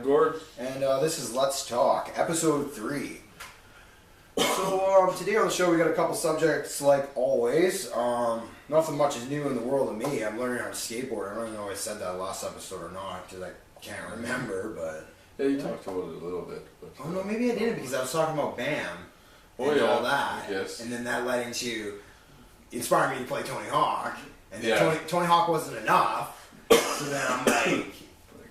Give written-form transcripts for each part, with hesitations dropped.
Gord. And this is Let's Talk, Episode 3. So today on the show we got a couple subjects like always. Nothing much is new in the world of me. I'm learning how to skateboard. I don't even know if I said that last episode or not because I can't remember, but... Yeah, you talked about it a little bit. But, oh no, maybe I didn't because I was talking about BAM and all that. Yes. And then that led into inspiring me to play Tony Hawk. And then Tony Hawk wasn't enough. So then I'm like...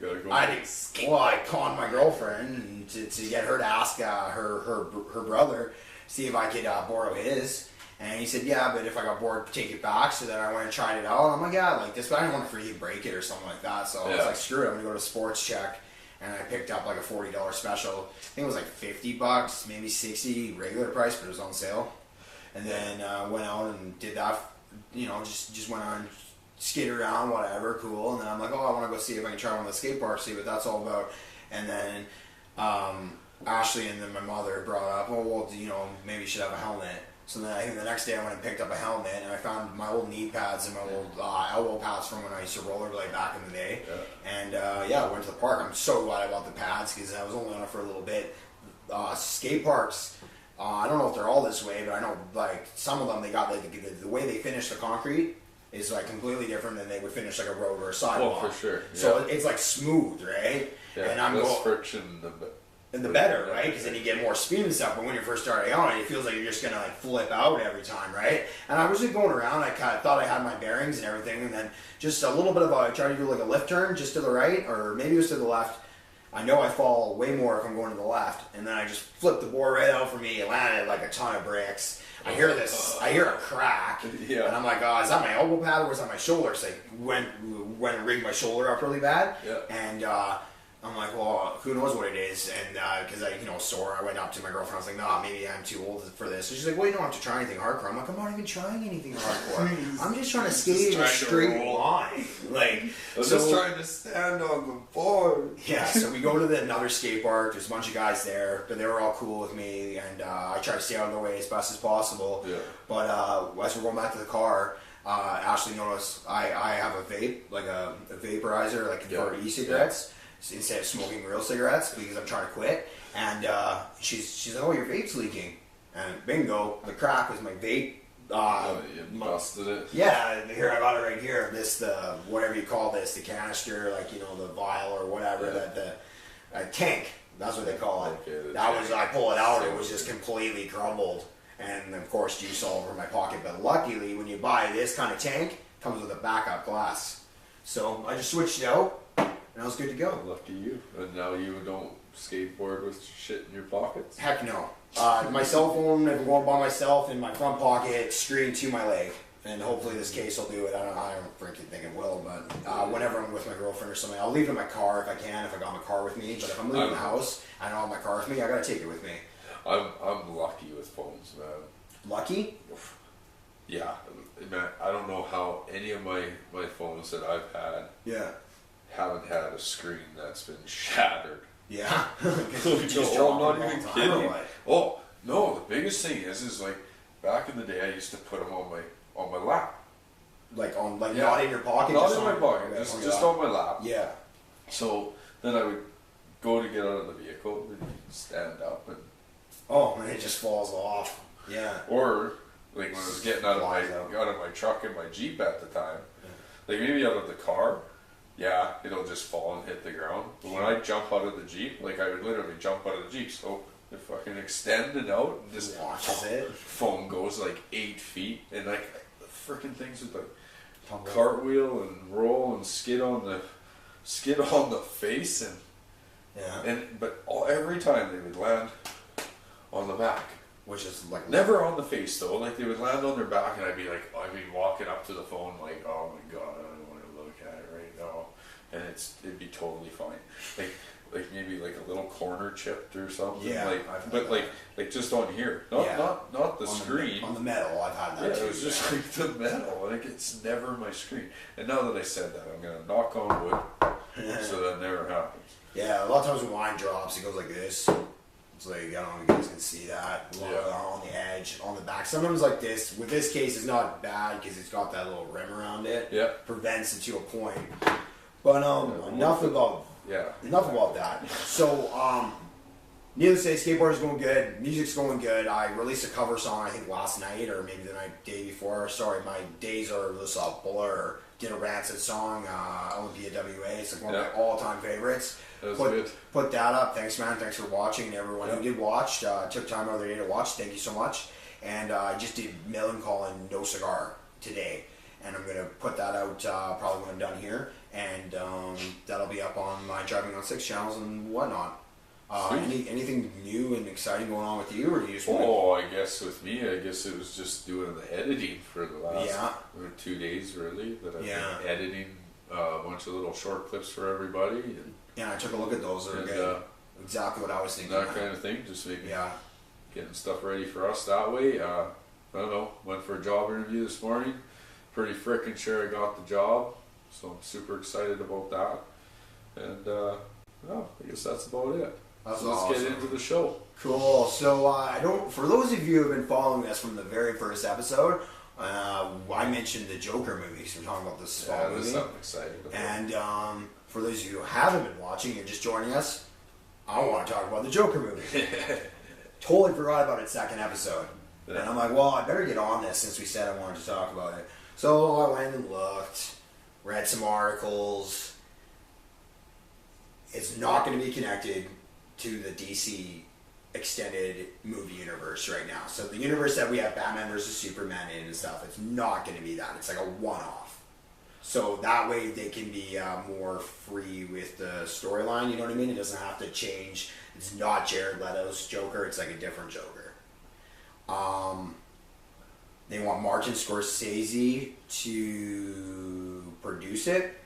I conned my girlfriend to get her to ask her brother, see if I could borrow his. And he said, yeah, but if I got bored, take it back. So then I went and tried it out. And I'm like, yeah, I like this, but I didn't want to freaking break it or something like that. So I was like, screw it, I'm going to go to Sports Check. And I picked up like a $40 special. I think it was like $50, maybe $60 regular price, but it was on sale. And then went out and did that, just went on, skate around, whatever, cool. And then I'm like, oh, I want to go see if I can try one of the skate parks, see what that's all about. And then Ashley and then my mother brought up, oh, well, maybe you should have a helmet. So then I think the next day I went and picked up a helmet, and I found my old knee pads and my old elbow pads from when I used to rollerblade back in the day. Yeah. And I went to the park. I'm so glad I bought the pads because I was only on it for a little bit. Skate parks, I don't know if they're all this way, but I know like some of them they got like the way they finish the concrete is like completely different than they would finish like a road or a sidewalk. Oh, for sure. Yeah. So it's like smooth, right? Yeah. And I'm less friction, the better, right? Because then you get more speed and stuff. But when you're first starting on it, it feels like you're just gonna like flip out every time, right? And I was just going around. I kind of thought I had my bearings and everything, and then just a little bit of I tried to do like a lift turn just to the right, or maybe it was to the left. I know I fall way more if I'm going to the left, and then I just flipped the board right out for me. It landed like a ton of bricks. I hear a crack, and I'm like, oh, is that my elbow pad or is that my shoulder? So I went and rigged my shoulder up really bad, and I'm like, well, who knows what it is? And because I, sore, I went up to my girlfriend. I was like, nah, maybe I'm too old for this. And she's like, well, you don't have to try anything hardcore. I'm like, I'm not even trying anything hardcore. I'm just trying to skate in a straight line. Like, I'm just trying to stand on the board. Yeah, so we go to another skate park. There's a bunch of guys there, but they were all cool with me, and I try to stay out of their way as best as possible. Yeah. But as we're going back to the car, Ashley noticed I have a vape, like a vaporizer, like for e-cigarettes. Instead of smoking real cigarettes because I'm trying to quit, and she's like, oh, your vape's leaking, and bingo, the crack was my vape. You busted it. Yeah, here I got it right here. This whatever you call this, the canister, like the vial or whatever, that the tank. That's what they call it. Okay, I pull it out, it was just completely crumbled, and of course juice all over my pocket. But luckily, when you buy this kind of tank, it comes with a backup glass. So I just switched it out. And I was good to go. Lucky you. And now you don't skateboard with shit in your pockets? Heck no. My cell phone, if I'm going by myself, in my front pocket, screen to my leg. And hopefully this case will do it. I don't freaking think it will, but whenever I'm with my girlfriend or something, I'll leave it in my car if I can, if I got my car with me. But if I'm leaving the house, I don't have my car with me, I gotta take it with me. I'm lucky with phones, man. Lucky? Yeah. Man, I don't know how any of my phones that I've had haven't had a screen that's been shattered. Yeah. I'm not even kidding. Oh no, the biggest thing is like back in the day I used to put them on my lap. Not in your pocket? Not in my pocket, just on my lap. Yeah. So then I would go to get out of the vehicle and stand up and it just falls off. Yeah. Or like when I was getting out of my truck and my Jeep at the time, like maybe out of the car. Yeah, it'll just fall and hit the ground. But when I jump out of the Jeep, like I would literally jump out of the Jeep, so it fucking extended out and just watches it. Foam goes like 8 feet, and like the freaking things with the cartwheel and roll and skid on the face but every time they would land on the back. Which is like never on the face though. Like they would land on their back, and I'd be walking up to the phone like, oh my god, I don't want to look at it right now, and it'd be totally fine. Like maybe like a little corner chipped or something. Yeah. Like just on here, not the screen. On the metal, I've had that. Yeah, it was just like the metal. Like it's never my screen. And now that I said that, I'm gonna knock on wood, so that never happens. Yeah, a lot of times when wine drops, it goes like this. It's like, I don't know if you guys can see that. On the edge, on the back. Sometimes like this. With this case, it's not bad because it's got that little rim around it. Yeah. Prevents it to a point. But enough about enough about that. So, needless to say, skateboarding's going good. Music's going good. I released a cover song, I think, last night or maybe the day before. Sorry, my days are just a blur. Did a Rancid song, Olympia WA. It's like one of my all-time favorites. That was good. Put that up. Thanks, man. Thanks for watching. And everyone who did watch, took time out of their day to watch. Thank you so much. And I just did Melancholy and No Cigar today. And I'm going to put that out probably when I'm done here. And that'll be up on my Driving on 6 channels and whatnot. Anything new and exciting going on with you, or do you just I guess with me, it was just doing the editing for the last 2 days, really. That I've been editing a bunch of little short clips for everybody. And, I took a look at those. They're good. Exactly what I was thinking. That kind of thing, just making getting stuff ready for us that way. I don't know. Went for a job interview this morning. Pretty frickin' sure I got the job, so I'm super excited about that. And I guess that's about it. Let's get into the show. Cool. So for those of you who have been following us from the very first episode, I mentioned the Joker movie. So we're talking about this small movie. Something exciting. And for those of you who haven't been watching, you're just joining us, I want to talk about the Joker movie. Totally forgot about its second episode. And I'm like, well, I better get on this since we said I wanted to talk about it. So I went and looked, read some articles. It's not going to be connected to the DC extended movie universe right now. So the universe that we have Batman versus Superman in and stuff, it's not going to be that. It's like a one-off. So that way they can be more free with the storyline, you know what I mean? It doesn't have to change. It's not Jared Leto's Joker, it's like a different Joker. They want Martin Scorsese to produce it,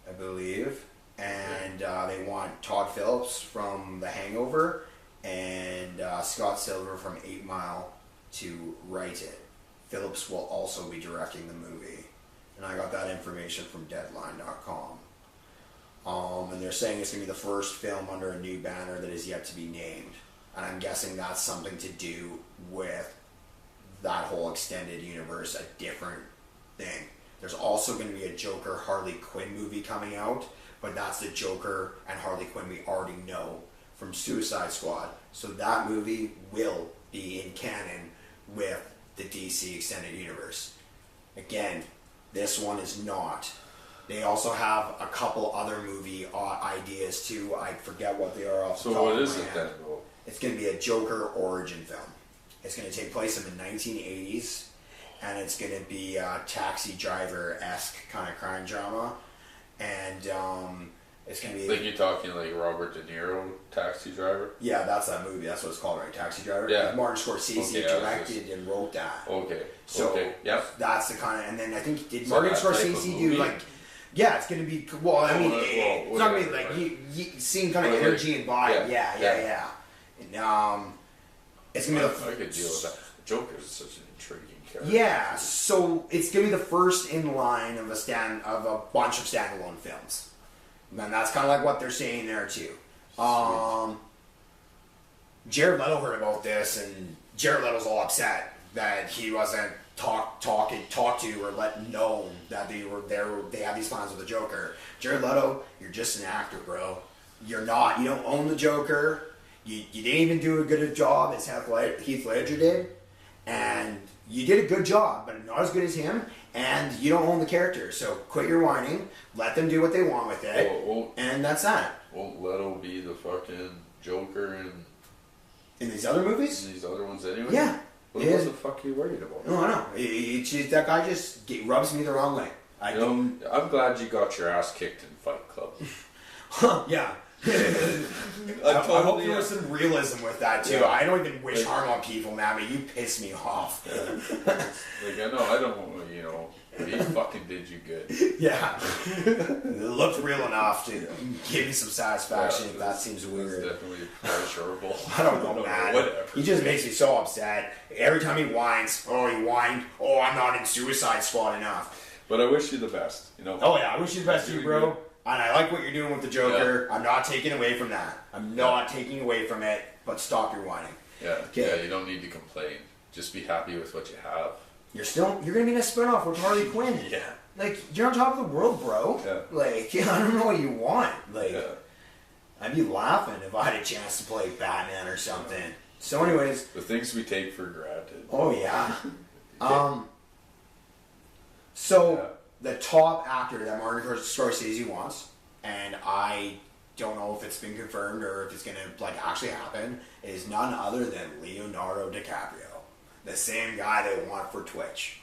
I believe. And they want Todd Phillips from The Hangover and Scott Silver from 8 Mile to write it. Phillips will also be directing the movie. And I got that information from Deadline.com. And they're saying it's going to be the first film under a new banner that is yet to be named. And I'm guessing that's something to do with that whole extended universe, a different thing. There's also going to be a Joker Harley Quinn movie coming out, but that's the Joker and Harley Quinn we already know from Suicide Squad. So that movie will be in canon with the DC extended universe. Again, this one is not. They also have a couple other movie ideas too. I forget what they are off the top of my head. So what is it then? It's going to be a Joker origin film. It's going to take place in the 1980s, and it's going to be a Taxi Driver-esque kind of crime drama. And it's going to be... Like you're talking like Robert De Niro, Taxi Driver? Yeah, that's that movie. That's what it's called, right? Taxi Driver? Yeah. Martin Scorsese directed and wrote that. Okay. So that's the kind of... And then I think, did Martin Scorsese do like... Yeah, it's going to be... Well, I mean, it's not going to be like... You seeing kind of energy and vibe. Yeah. And, it's going to be the... I could deal with that. Joker is such an intriguing character. Yeah, so it's going to be the first in line of a bunch of standalone films. And that's kind of like what they're saying there too. Jared Leto heard about this, and Jared Leto's all upset that he wasn't talked to or let known that they had these plans with the Joker. Jared Leto, you're just an actor, bro. You're not. You don't own the Joker. You didn't even do a good job as Heath Ledger did, and you did a good job, but not as good as him, and you don't own the character, so quit your whining, let them do what they want with it, and that's that. Won't Leto be the fucking Joker in these other movies? In these other ones anyway? Yeah. What the fuck are you worried about? No, I know. That guy just rubs me the wrong way. I'm glad you got your ass kicked in Fight Club. Yeah. I hope there was some realism with that too. Yeah. I don't even wish harm on people, man, but you piss me off. I don't, he fucking did you good. Yeah. It looked real enough to give me some satisfaction if that seems weird. It's definitely pleasurable. I don't know, man. Whatever. He just makes me so upset. Every time he whines, he whined, I'm not in Suicide Squad enough. But I wish you the best, Oh yeah, I wish you the best too, bro. And I like what you're doing with the Joker. Yeah. I'm not taking away from that. I'm not taking away from it, but stop your whining. Yeah. Okay. Yeah, you don't need to complain. Just be happy with what you have. You're going to be in a spinoff with Harley Quinn. Yeah. Like, you're on top of the world, bro. Yeah. Like, I don't know what you want. Like, Yeah. I'd be laughing if I had a chance to play Batman or something. So, anyways. The things we take for granted. Oh, yeah. So, the top actor that Martin Scorsese wants, and I don't know if it's been confirmed or if it's going to, like, actually happen, is none other than Leonardo DiCaprio. The same guy they want for Twitch.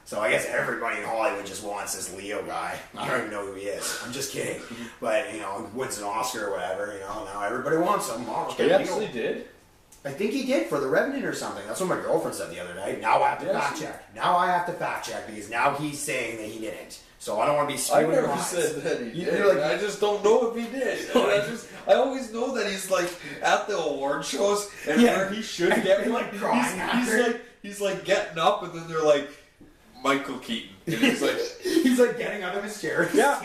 So I guess everybody in Hollywood just wants this Leo guy. I don't even know who he is. I'm just kidding. But, you know, wins an Oscar or whatever, you know, now everybody wants him. Oh, he actually did? I think he did for The Revenant or something. That's what my girlfriend said the other night. Now I have to fact check. Now I have to fact check because now he's saying that he didn't. So I don't want to be spewing I never said that he did. Like, I just don't know if he did. I always know that he's like at the award shows and where he should get like crying he's like getting up and then they're like Michael Keaton and he's like getting out of his chair. Yeah.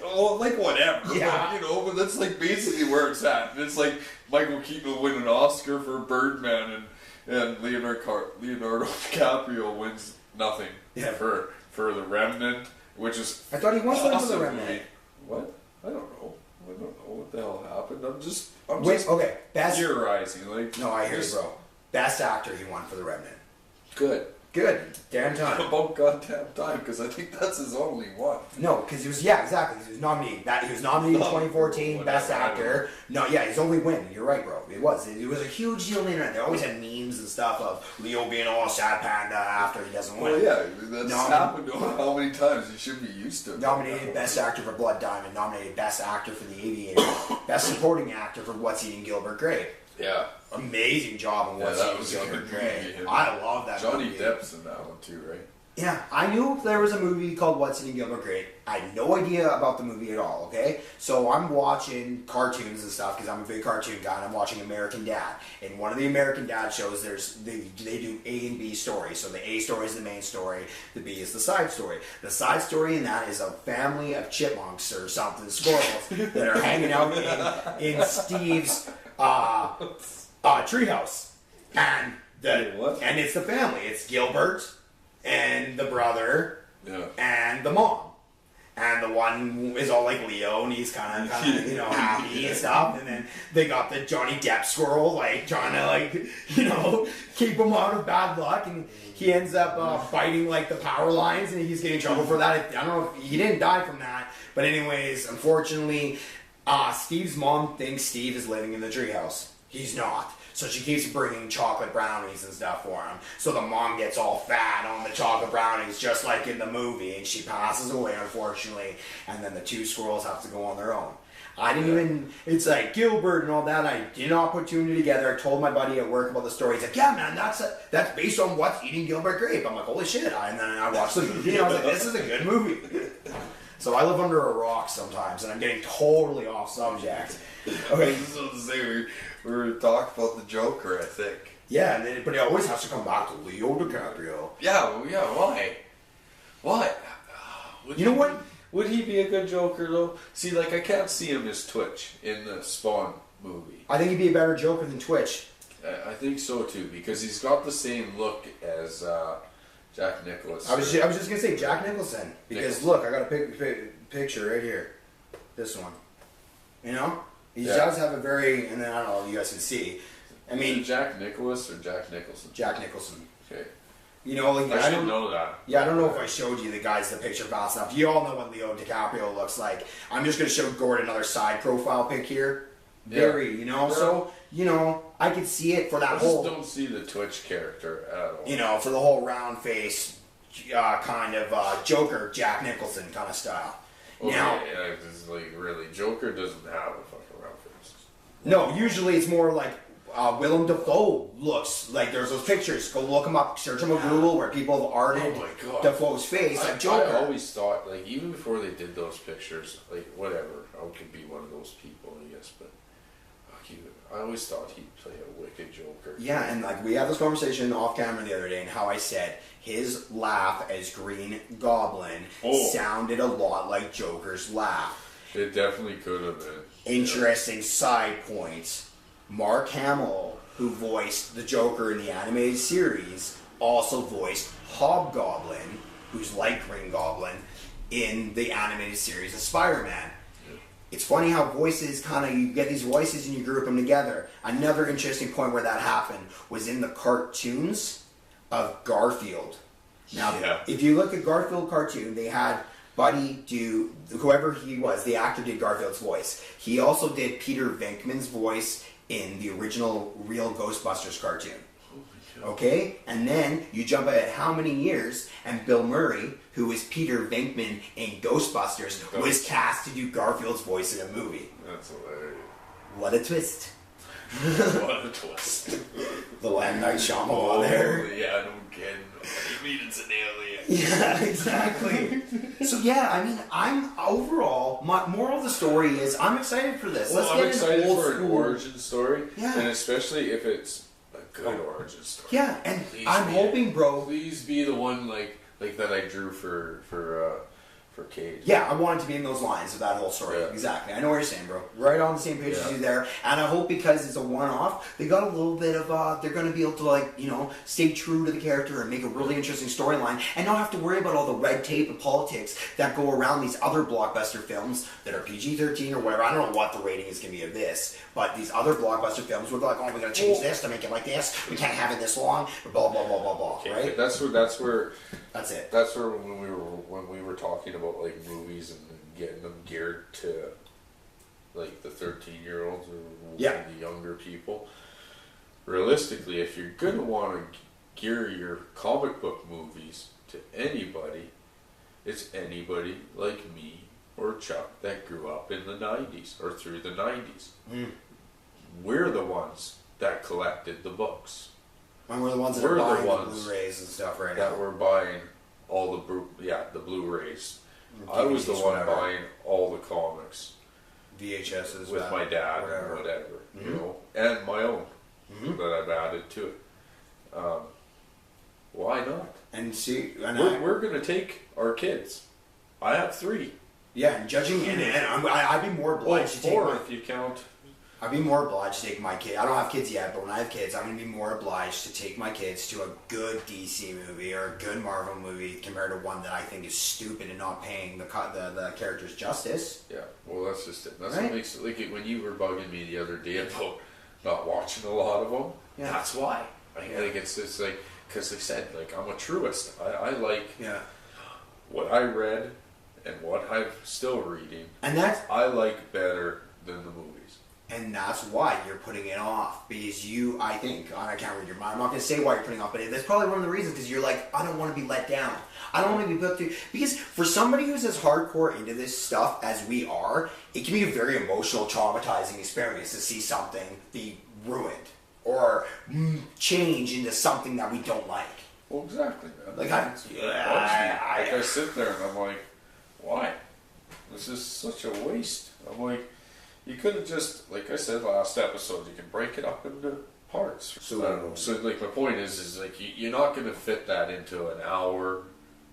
Well, like whatever. Yeah. But, you know, but that's like basically where it's at. And it's like Michael Keaton will win an Oscar for Birdman and Leonardo DiCaprio wins nothing for The Remnant. Which is I thought he was awesome for The Remnant. What? I don't know. I don't know what the hell happened. I'm just okay. Best theorizing. Like, no, I hear you, bro. Best actor he won for The Remnant. Good. Damn time. About goddamn time, because I think that's his only one. No, because he was exactly. He was nominated. He was nominated in 2014 Best Actor. No, his only win. You're right, bro. It was a huge deal on the internet. They always had memes and stuff of Leo being all sad panda after he doesn't win. Well, yeah, that's happened to him how many times. You should be used to it. Nominated Best Actor for Blood Diamond. Nominated Best Actor for The Aviator. Best Supporting Actor for What's Eating Gilbert Grape. Yeah. Amazing job on What's Eating Gilbert Grape. I love that Johnny movie. Depp's in that one too, right? Yeah, I knew there was a movie called What's Eating Gilbert Grape. I had no idea about the movie at all, okay? So I'm watching cartoons and stuff because I'm a big cartoon guy and I'm watching American Dad. In one of the American Dad shows, they do A and B stories. So the A story is the main story, the B is the side story. The side story in that is a family of chipmunks or something, squirrels, that are hanging out in Steve's treehouse. And it's the family. It's Gilbert and the brother and the mom. And the one is all like Leo, and he's kind of happy and stuff. And then they got the Johnny Depp squirrel, like trying to keep him out of bad luck. And he ends up fighting like the power lines, and he's getting in trouble for that. I don't know if he didn't die from that, but anyways, unfortunately, Steve's mom thinks Steve is living in the treehouse. He's not. So she keeps bringing chocolate brownies and stuff for him. So the mom gets all fat on the chocolate brownies, just like in the movie, and she passes away, unfortunately. And then the two squirrels have to go on their own. I didn't even, it's like Gilbert and all that. I did not put two and two together. I told my buddy at work about the story. He's like, yeah, man, that's based on What's Eating Gilbert Grape. I'm like, holy shit. And then I watched the movie, and I was like, this is a good movie. So I live under a rock sometimes, and I'm getting totally off subject. Okay. We were talking about the Joker, I think. Yeah, but it always has to come back to Leo DiCaprio. Why? What? You know what? Would he be a good Joker, though? See, like, I can't see him as Twitch in the Spawn movie. I think he'd be a better Joker than Twitch. I think so, too, because he's got the same look as Jack Nicholson. I was just going to say Jack Nicholson. Because, look, I got a picture right here. This one. You know? He does have a very, and then I don't know if you guys can see. I mean, Jack Nicholas or Jack Nicholson? Jack Nicholson. Okay. You know, like I don't know that. Yeah, I don't know if I showed you the picture fast enough. You all know what Leo DiCaprio looks like. I'm just going to show Gord another side profile pic here. Very, so I could see it for that whole. I just don't see the Twitch character at all. For the whole round face, kind of Joker, Jack Nicholson kind of style. Okay, now, it's like really, Joker doesn't have a fucking round face. No, usually it's more like Willem Dafoe looks like. There's those pictures. Go look them up, search them on Google where people have arted Dafoe's face like Joker. I always thought, like, even before they did those pictures, like, whatever, I could be one of those people, I guess, but I always thought he'd play a wicked Joker. Yeah, and like we had this conversation off camera the other day, and how I said his laugh as Green Goblin sounded a lot like Joker's laugh. It definitely could have been. Interesting side points. Mark Hamill, who voiced the Joker in the animated series, also voiced Hobgoblin who's like Green Goblin in the animated series of Spider-Man. It's funny how voices you get these voices and you group them together. Another interesting point where that happened was in the cartoons of Garfield. Now, if you look at Garfield cartoon, they had Buddy do, whoever he was, the actor did Garfield's voice. He also did Peter Venkman's voice in the original real Ghostbusters cartoon. Okay? And then you jump ahead how many years, and Bill Murray, who is Peter Venkman in Ghostbusters, was cast to do Garfield's voice in a movie. That's hilarious. What a twist. What a twist. The M. Night Shyamalan there. Yeah, no kidding. I mean, it's an alien. Yeah, exactly. So yeah, I mean, I'm overall, my moral of the story is I'm excited for this. Well, I'm excited for an origin story. Yeah. And especially if it's good origin story. Yeah, and I'm hoping, bro. Please be the one like that I drew for Cage. Yeah, I want it to be in those lines of that whole story. Yeah. Exactly. I know what you're saying, bro. Right on the same page as you there. And I hope because it's a one-off, they got a little bit of, they're going to be able to, stay true to the character and make a really interesting storyline and not have to worry about all the red tape and politics that go around these other blockbuster films that are PG-13 or whatever. I don't know what the rating is going to be of this, but these other blockbuster films were like, oh, we got to change this to make it like this. We can't have it this long. Blah, blah, blah, blah, blah. Okay, right? That's where that's it. That's where when we were talking about like movies and getting them geared to like the 13-year-olds or the younger people. Realistically, if you're gonna want to gear your comic book movies to anybody, it's anybody like me or Chuck that grew up in the 90s or through the 90s. We're the ones that collected the books. And we're the ones that are buying the Blu-rays and stuff right now. That were buying all the Blu-rays. I was the one buying all the comics. VHSs. With my dad or whatever, and my own that I've added to it. Why not? And see, we're going to take our kids. I have 3. Yeah, and judging, and I'd be more obliged to take 4 if you count. I'd be more obliged to take my kid. I don't have kids yet, but when I have kids, I'm going to be more obliged to take my kids to a good DC movie or a good Marvel movie compared to one that I think is stupid and not paying the characters justice. Yeah, well, that's just it. That's what makes it, like, when you were bugging me the other day about not watching a lot of them, that's why. I think it's like, because they said, like, I'm a truist. I like what I read and what I'm still reading. And I like better than the movies. And that's why you're putting it off. Because I can't read your mind. I'm not going to say why you're putting it off, but that's probably one of the reasons. Because you're like, I don't want to be let down. I don't want to be put through. Because for somebody who's as hardcore into this stuff as we are, it can be a very emotional, traumatizing experience to see something be ruined or change into something that we don't like. Well, exactly, man. Like, I sit there and I'm like, why? This is such a waste. I'm like, you could have just, like I said last episode, you can break it up into parts. So like my point is like you're not going to fit that into an hour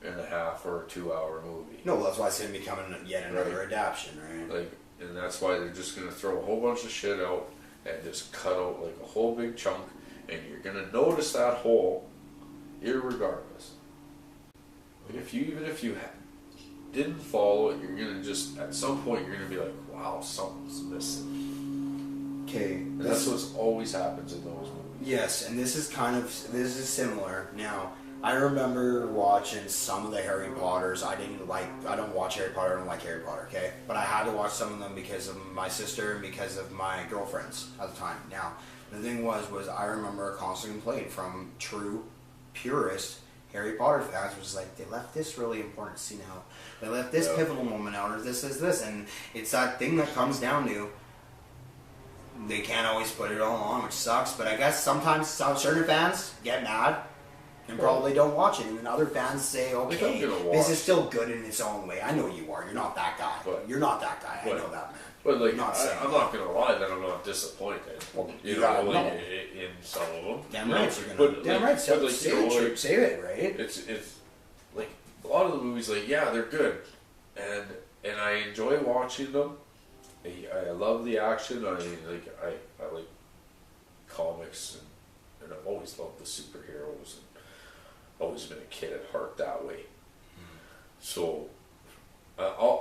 and a half or a 2-hour movie. No, that's why it's going to be coming yet another adaptation, right? Like, and that's why they're just going to throw a whole bunch of shit out and just cut out like a whole big chunk, and you're going to notice that hole, irregardless. Like even if you didn't follow it, you're going to just, at some point, you're going to be like, wow, something's missing. Okay. And that's what always happens in those movies. Yes, and this is similar. Now, I remember watching some of the Harry Potters. I don't watch Harry Potter, I don't like Harry Potter, okay? But I had to watch some of them because of my sister and because of my girlfriends at the time. Now, the thing was I remember a constant complaint from true, purist Harry Potter fans was like, they left this really important scene out. They left this pivotal moment out, or this, and it's that thing that comes down to they can't always put it all on, which sucks. But I guess sometimes certain fans get mad and probably don't watch it, and then other fans say, okay, this is still good in its own way. I know you are. You're not that guy. You're not that guy. I know that, man. But like, I'm not gonna lie that I'm not disappointed. Well, in some of them. Damn right, you're gonna. Damn right, save it, right? It's like a lot of the movies, like they're good, and I enjoy watching them. I love the action. I like comics, and I've always loved the superheroes, and always been a kid at heart that way. So,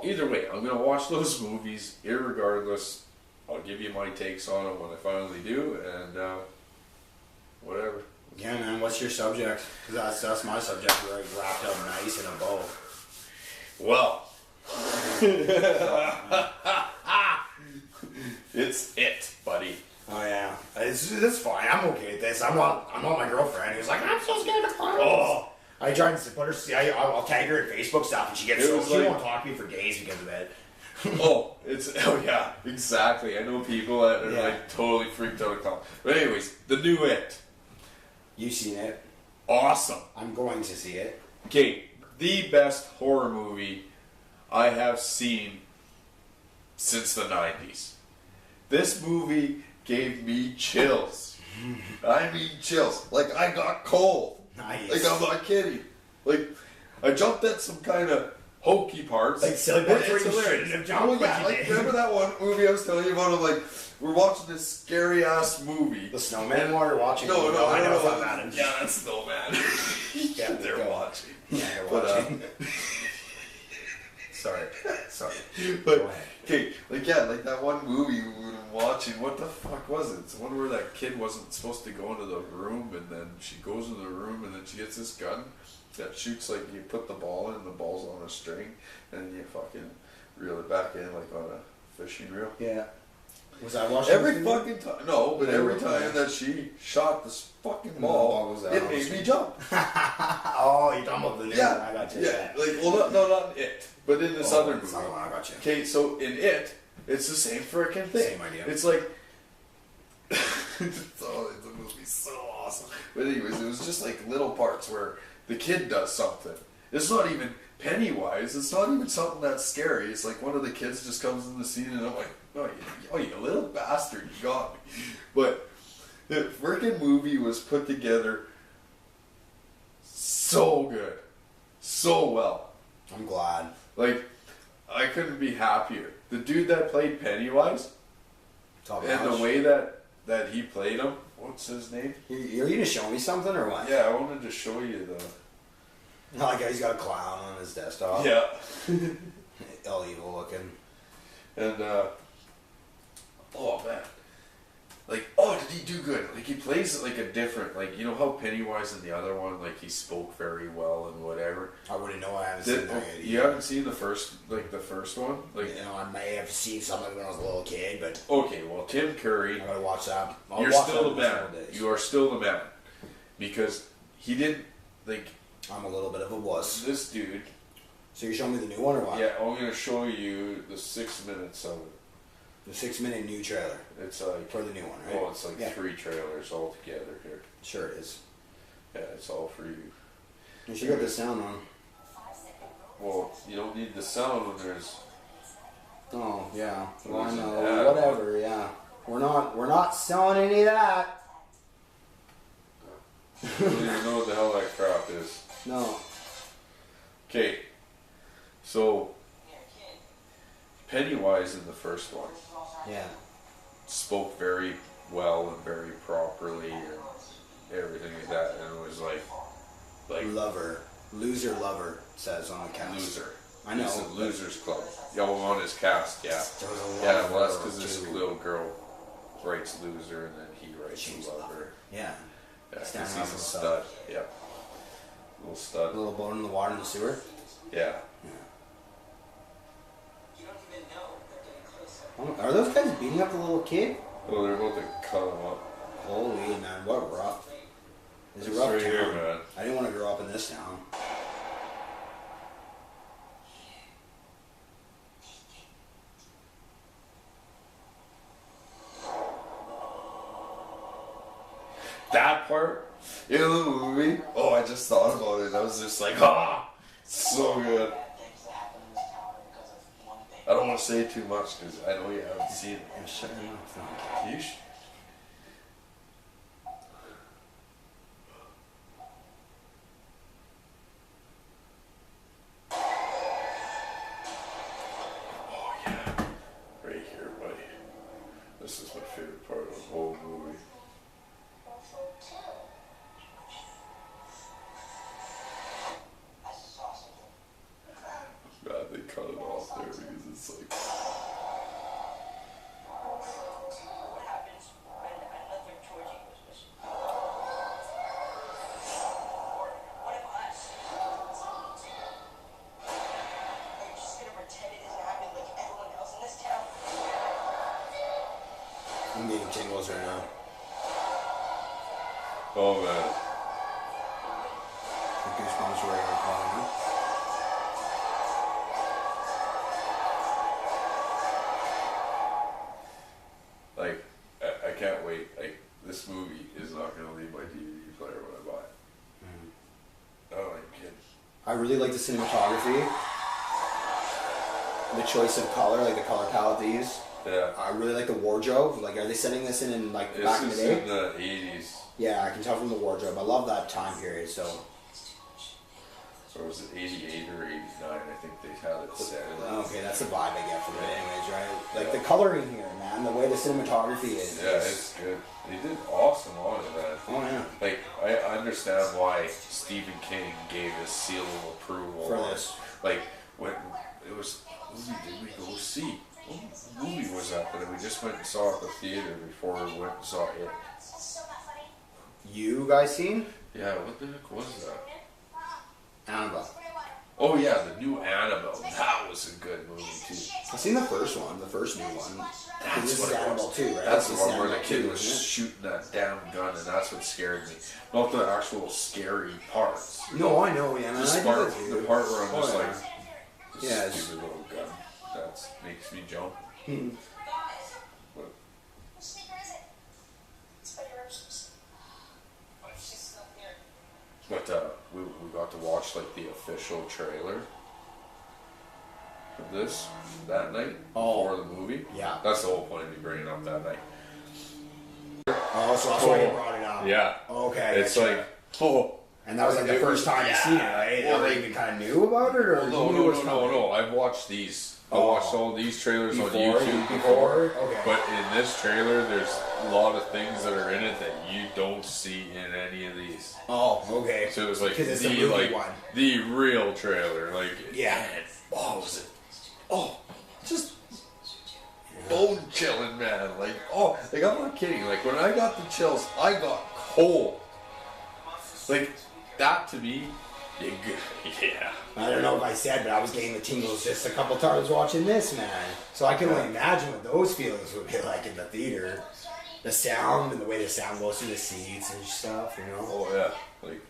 either way, I'm gonna watch those movies, irregardless. I'll give you my takes on them when I finally do, and whatever. Yeah, man. What's your subject? Because that's my subject. We're like wrapped up nice in a bow. Well, it's it, buddy. Oh yeah, it's fine. I'm okay with this. I'm not my girlfriend who's like, I'm so scared of clowns. Oh, I tried to put her. I'll tag her in Facebook stuff, and she gets so she won't talk to me for days because of it. Oh yeah, exactly. I know people that are like totally freaked out of clowns. But anyways, the new It. You've seen it. Awesome. I'm going to see it. Okay, the best horror movie I have seen since the 90s. This movie gave me chills. I mean chills. Like, I got cold. Nice. Like, I'm not kidding. Like, I jumped at some kind of hokey parts. Like silly parts where It's you hilarious. shouldn't have jumped. Oh, yeah, like, remember that one movie I was telling you about? Of like, we're watching this scary-ass movie. The Snowman one or watching? No, I know no. about that. Yeah, that's Snowman. Yeah, they're watching. Yeah, they're watching. Sorry. But okay, like that one movie we were watching. What the fuck was it? It's the one where that kid wasn't supposed to go into the room, and then she goes into the room, and then she gets this gun that shoots, like, you put the ball in, and the ball's on a string, and you fucking reel it back in like on a fishing reel. Yeah. Was I watching every fucking time? No, but every time that she shot this fucking ball, it made me jump. Oh, you're talking about the new one. I got you. Yeah, like, well, no, not It, but in this other movie. I got you. Okay, so in It, it's the same freaking thing. Same idea. It's like, the movie's so awesome. But anyways, it was just like little parts where the kid does something. It's not even Pennywise. It's not even something that's scary. It's like one of the kids just comes in the scene, and I'm like, oh, you little bastard, you got me. But the freaking movie was put together so good, so well. I'm glad. Like, I couldn't be happier. The dude that played Pennywise, and the way that he played him, what's his name? Are you gonna show me something or what? Yeah, I wanted to show you the... Like, he's got a clown on his desktop. Yeah. All evil looking. And, oh man. Like, oh, did he do good? Like, he plays like a different, like, you know how Pennywise in the other one, like, he spoke very well and whatever? I wouldn't know. I haven't seen that yet. You haven't seen the first one? Like, you know, I may have seen something when I was a little kid, but... Okay, well, Tim Curry... I gotta watch that. You're still the man. You are still the man. Because he didn't, like... I'm a little bit of a wuss. This dude... So you're showing me the new one or what? Yeah, I'm going to show you the 6 minutes of it. The 6-minute new trailer. It's like... For the new one, right? Oh, it's like 3 trailers all together here. Sure it is. Yeah, it's all for you. You should get the sound on. Well, you don't need the sound when there's... Oh, yeah. Well, I know. Whatever, yeah. We're not selling any of that. I don't even know what the hell that crap is. No. Okay. So... Pennywise in the first one. Yeah. Spoke very well and very properly and everything like that, and it was like loser lover says on the cast. Loser. I know. It's a Losers Club. Yeah, well, on his cast, yeah. Yeah, well, that's because this little girl writes loser and then he writes lover. Yeah. Yeah, because he's a stud. Yeah. Little stud. A little bone in the water in the sewer. Yeah. Are those guys beating up the little kid? Oh, they're about to cut him up. Holy man, what rough. It's a It's rough right town. here, man. I didn't want to grow up in this town. That part in the movie, oh, I just thought about it. I was just like, so good. I don't want to say too much because I know you haven't seen it. I'm sure enough. You should. Oh yeah, right here, buddy. This is my favorite part of the whole movie. getting tingles right now. Oh man. The goosebumps right here, calling. Like, I can't wait. Like, this movie is not going to leave my DVD player when I buy it. Oh, I'm kidding. I really like the cinematography. The choice of color, like the color palette they use. Yeah. I really like the wardrobe. Like, are they setting this in like back in the day? This is in the 80s. Yeah, I can tell from the wardrobe. I love that time period, so. Or was it 88 or 89? I think they had it set. Okay, that's the vibe I get from it anyways, right? Like, the coloring here, man. The way the cinematography is. Yeah, it's good. They did awesome on it, man. Oh, yeah. Like, I understand why Stephen King gave his seal of approval for this. Like, when it was, what movie did we go see? What movie was that we just went and saw at the theater before we went and saw it? You guys seen? Yeah, what the heck was that? Annabelle. Oh yeah, the new Annabelle. That was a good movie too. I've seen the first one, the first new one. That's what Annabelle too, right? That's the one where the kid was shooting that damn gun, and that's what scared me. Not the actual scary parts. No, I know, yeah, man. The part where I'm just like, yeah, stupid little gun. That makes me jump. But we got to watch like the official trailer of this that night before the movie. Yeah, that's the whole point of me bringing it up that night. Oh, so that's why you brought it up. Yeah. Okay. It's like, oh. And that was like the first time you seen it, right? Well, they even kind of knew about it, or no. I've watched these. I watched all these trailers on YouTube before. Okay. But in this trailer, there's a lot of things that are in it that you don't see in any of these. Oh, okay. So it was like it's the the real trailer, like yeah. Oh, was it? Oh, just bone chilling, man. Like I'm not kidding. Like when I got the chills, I got cold. Like that to me. Yeah. I don't know if I said, but I was getting the tingles just a couple times watching this, man. So I can only imagine what those feelings would be like in the theater. The sound and the way the sound goes through the seats and stuff, you know? Oh, yeah. Like...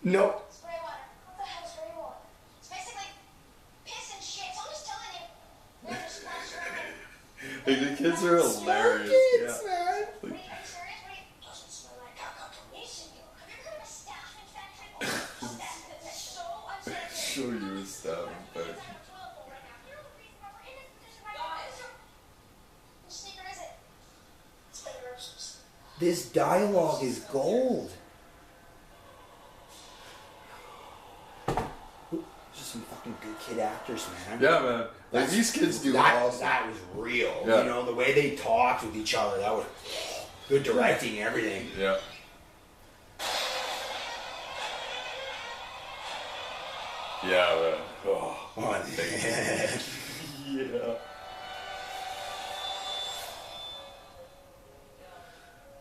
No. Like, the kids are hilarious. Kids, man. Show you a staph infection. This dialogue is gold. Just some fucking good kid actors, man. Yeah, man. Like these kids do awesome. That was real. Yeah. You know, the way they talked with each other, that was good directing, everything. Yeah. Yeah, man. Oh, yeah.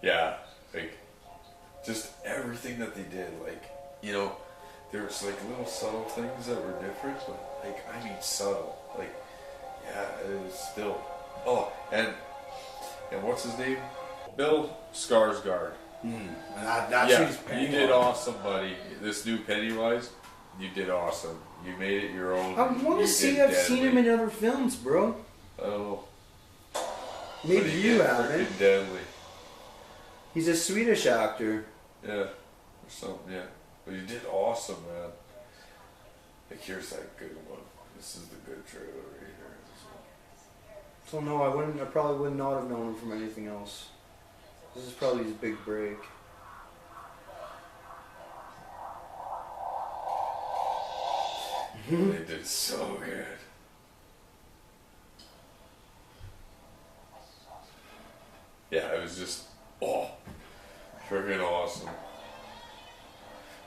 Yeah, like, just everything that they did, like, you know, there was, like, little subtle things that were different, but, like, I mean subtle, like, yeah, it was still, and what's his name? Bill Skarsgård. You did awesome, buddy. This new Pennywise, you did awesome. You made it your own. I want to see. I've seen him in other films, bro. I don't know. Maybe you haven't. Deadly. He's a Swedish actor. Yeah, or something. Yeah, but you did awesome, man. Like here's that good one. This is the good trailer right here. So no, I probably would not have known him from anything else. This is probably his big break. They did so good. Yeah, it was just, friggin' awesome.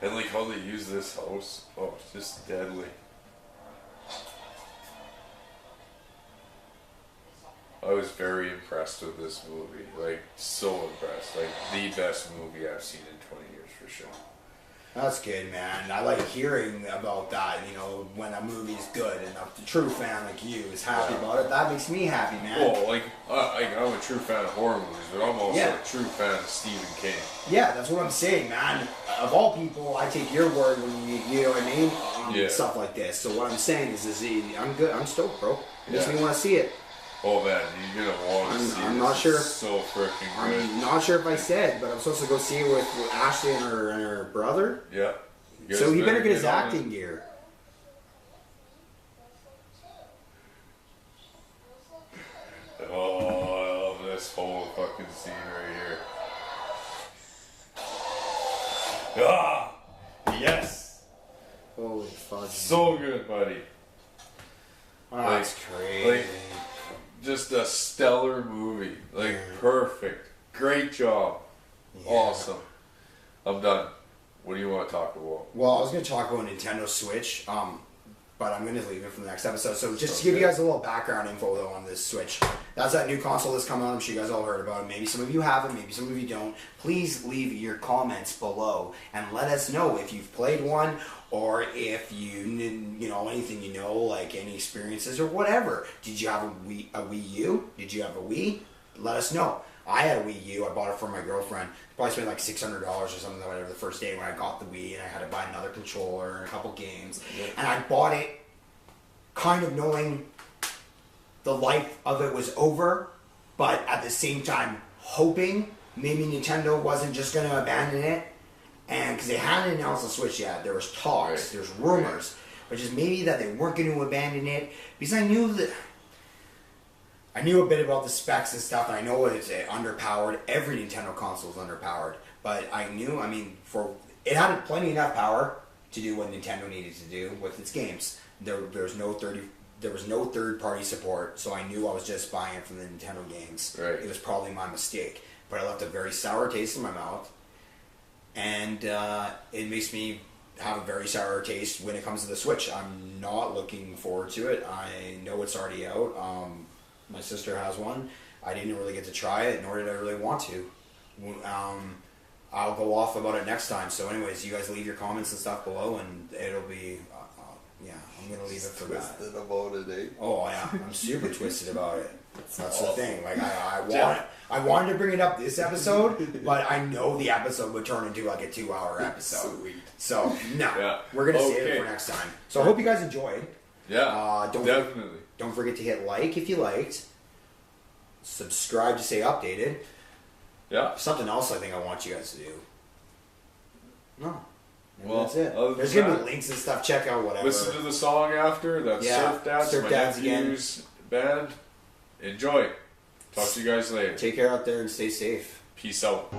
And like how they use this house, it's just deadly. I was very impressed with this movie, like so impressed. Like the best movie I've seen in 20 years for sure. That's good, man. I like hearing about that, you know, when a movie's good and a true fan like you is happy about it. That makes me happy, man. Well, I'm a true fan of horror movies, but I'm also a true fan of Stephen King. Yeah, that's what I'm saying, man. Of all people, I take your word when you know what I mean? Stuff like this. So what I'm saying is I'm good. I'm stoked, bro. It makes me want to see it. Oh man, you're gonna want to see it. I'm not sure. It's so freaking good. I'm not sure if I said, but I'm supposed to go see it with Ashley and her brother. Yeah. So he better get his acting gear. Oh, I love this whole fucking scene right here. Ah, yes. Holy fuck. So good, buddy. Oh, that's crazy. Just a stellar movie. Perfect. Great job. Yeah. Awesome. I'm done. What do you want to talk about? Well, I was going to talk about Nintendo Switch, but I'm going to leave it for the next episode. So just to give you guys a little background info, though, on this Switch. That's that new console that's coming out. I'm sure you guys all heard about it. Maybe some of you have it. Maybe some of you don't. Please leave your comments below and let us know if you've played one or if you know, anything you know, like any experiences or whatever. Did you have a Wii U? Did you have a Wii? Let us know. I had a Wii U. I bought it for my girlfriend. Probably spent like $600 or something, whatever, the first day when I got the Wii, and I had to buy another controller and a couple games. And I bought it kind of knowing the life of it was over, but at the same time hoping maybe Nintendo wasn't just going to abandon it. And because they hadn't announced the Switch yet, there was talks, there's rumors, but just maybe that they weren't going to abandon it. Because I knew a bit about the specs and stuff, and I know it's underpowered. Every Nintendo console is underpowered. But I knew, it had plenty enough power to do what Nintendo needed to do with its games. There was no third-party support, so I knew I was just buying it from the Nintendo games. Right. It was probably my mistake. But I left a very sour taste in my mouth, and it makes me have a very sour taste when it comes to the Switch. I'm not looking forward to it. I know it's already out. My sister has one. I didn't really get to try it, nor did I really want to. I'll go off about it next time. So anyways, you guys leave your comments and stuff below, and it'll be, I'm going to leave it for that. Twisted about it, eh? Oh, yeah. I'm super twisted about it. That's the thing. Like, I wanted to bring it up this episode, but I know the episode would turn into like a 2-hour episode. Sweet. So, no. We're going to save it for next time. So I hope you guys enjoyed. Yeah, definitely. Don't forget to hit like if you liked. Subscribe to stay updated. Yeah. Something else I think I want you guys to do. No. Well, that's it. There's going to be links and stuff. Check out whatever. Listen to the song after. That's Surf Dads, my nephew's band. Enjoy. Talk to you guys later. Take care out there and stay safe. Peace out.